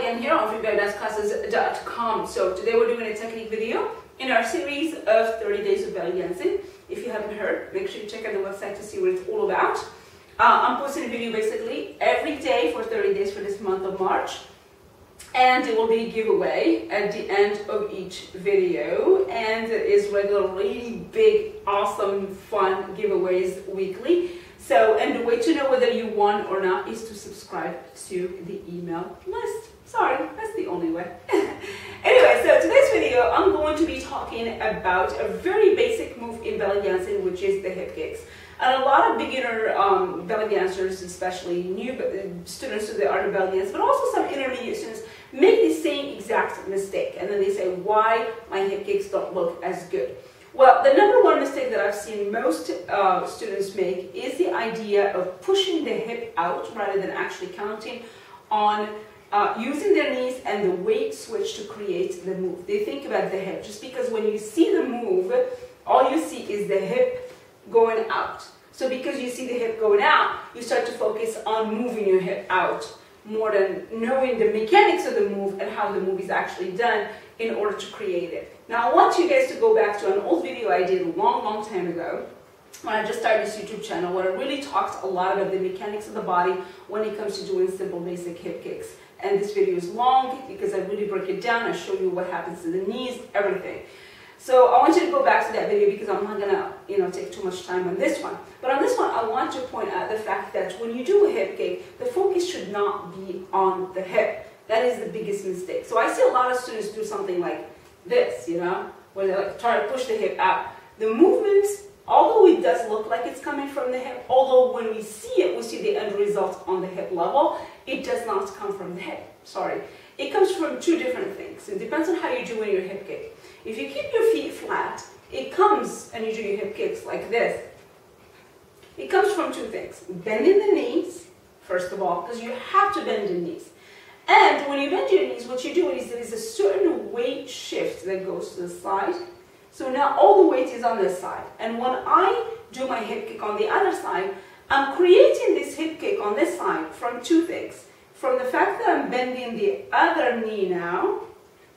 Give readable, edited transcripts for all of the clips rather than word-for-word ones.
again here on freebaredanceclasses.com. So today we're doing a technique video in our series of 30 days of belly dancing. If you haven't heard, make sure you check out the website to see what it's all about. I'm posting a video basically every day for 30 days for this month of March. And it will be a giveaway at the end of each video. And it is regular, really big, awesome, fun giveaways weekly. So, and the way to know whether you won or not is to subscribe to the email list. Sorry, that's the only way. Anyway, so today's video, I'm going to be talking about a very basic move in belly dancing, which is the hip kicks. And a lot of beginner belly dancers, especially new students to the art of belly dance, but also some intermediate students, make the same exact mistake. And then they say, why my hip kicks don't look as good? Well, the number one mistake that I've seen most students make is the idea of pushing the hip out rather than actually counting on using their knees and the weight switch to create the move. They think about the hip, just because when you see the move, all you see is the hip going out. So because you see the hip going out, you start to focus on moving your hip out more than knowing the mechanics of the move and how the move is actually done in order to create it. Now I want you guys to go back to an old video I did a long time ago when I just started this YouTube channel, where I really talked a lot about the mechanics of the body when it comes to doing simple basic hip kicks. And this video is long because I really break it down. I show you what happens to the knees, everything. So I want you to go back to that video because I'm not gonna, take too much time on this one. But on this one, I want to point out the fact that when you do a hip kick, the focus should not be on the hip. That is the biggest mistake. So I see a lot of students do something like this, where they try to push the hip out. The movement, although it does look like it's coming from the hip, although when we see it, we see the end result on the hip level, it does not come from the hip. Sorry. It comes from two different things. It depends on how you're doing your hip kick. If you keep your feet flat, it comes, and you do your hip kicks like this. It comes from two things. Bending the knees, first of all, because you have to bend the knees. And when you bend your knees, what you do is there is a certain weight shift that goes to the side. So now all the weight is on this side. And when I do my hip kick on the other side, I'm creating this hip kick on this side from two things. From the fact that I'm bending the other knee now,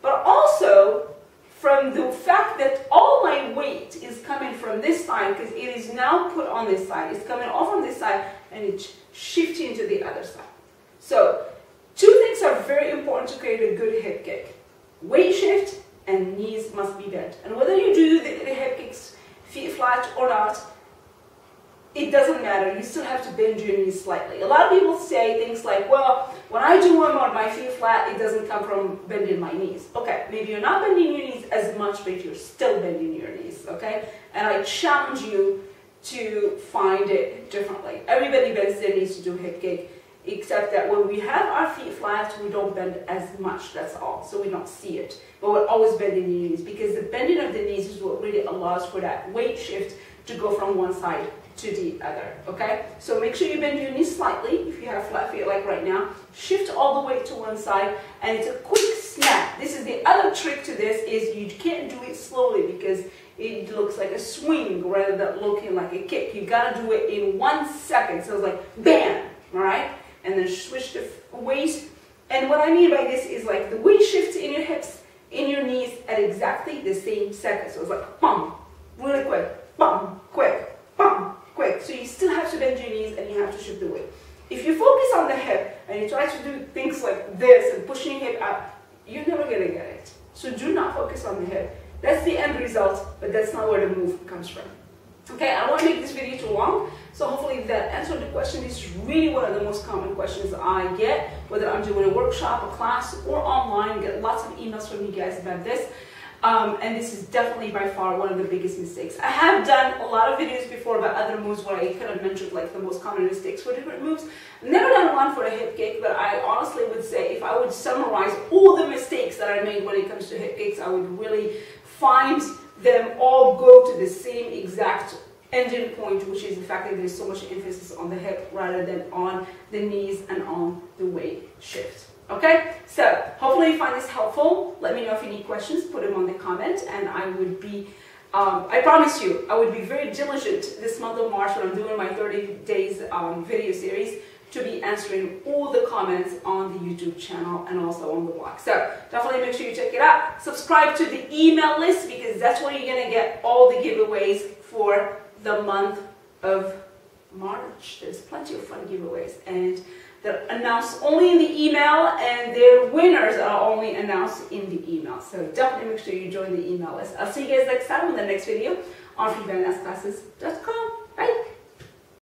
but also from the fact that all my weight is coming from this side, because it is now put on this side. It's coming off from this side and it's shifting to the other side. So two things are very important to create a good hip kick. Weight shift and knees must be bent. And whether you do the hip kicks feet flat or not, it doesn't matter. You still have to bend your knees slightly. A lot of people say things like, well, when I do one on my feet flat, it doesn't come from bending my knees. Okay, maybe you're not bending your knees as much, but you're still bending your knees, okay? And I challenge you to find it differently. Everybody bends their knees to do hip kick, except that when we have our feet flat, we don't bend as much, that's all. So we don't see it. But we're always bending the knees, because the bending of the knees is what really allows for that weight shift to go from one side to the other, okay? So make sure you bend your knees slightly if you have flat feet like right now. Shift all the weight to one side, and it's a quick snap. This is the other trick to this, is you can't do it slowly because it looks like a swing rather than looking like a kick. You gotta do it in 1 second. So it's like bam, all right? And then switch the weight. And what I mean by this is like the weight shifts in your hips, in your knees at exactly the same second. So it's like bum, really quick, bum, quick, bum, quick. So you still have to bend your knees and you have to shift the weight. If you focus on the hip and you try to do things like this and pushing your hip out, you're never gonna get it. So do not focus on the hip. That's the end result, but that's not where the move comes from. Okay, I don't want to make this video too long, so hopefully that answered the question. This is really one of the most common questions I get, whether I'm doing a workshop, a class, or online. I get lots of emails from you guys about this. And this is definitely by far one of the biggest mistakes. I have done a lot of videos before about other moves where I kind of mentioned like the most common mistakes for different moves. I've never done one for a hip kick, but I honestly would say if I would summarize all the mistakes that I made when it comes to hip kicks, I would really find them all go to the same exact ending point, which is the fact that there's so much emphasis on the hip rather than on the knees and on the weight shift. Okay, so hopefully you find this helpful. Let me know if you need questions, put them on the comment, and I would be, I promise you, I would be very diligent this month of March when I'm doing my 30 days video series to be answering all the comments on the YouTube channel and also on the blog. So definitely make sure you check it out. Subscribe to the email list because that's where you're going to get all the giveaways for the month of March. There's plenty of fun giveaways, and they're announced only in the email, and their winners are only announced in the email. So definitely make sure you join the email list. I'll see you guys next time in the next video on freefinanceclasses.com.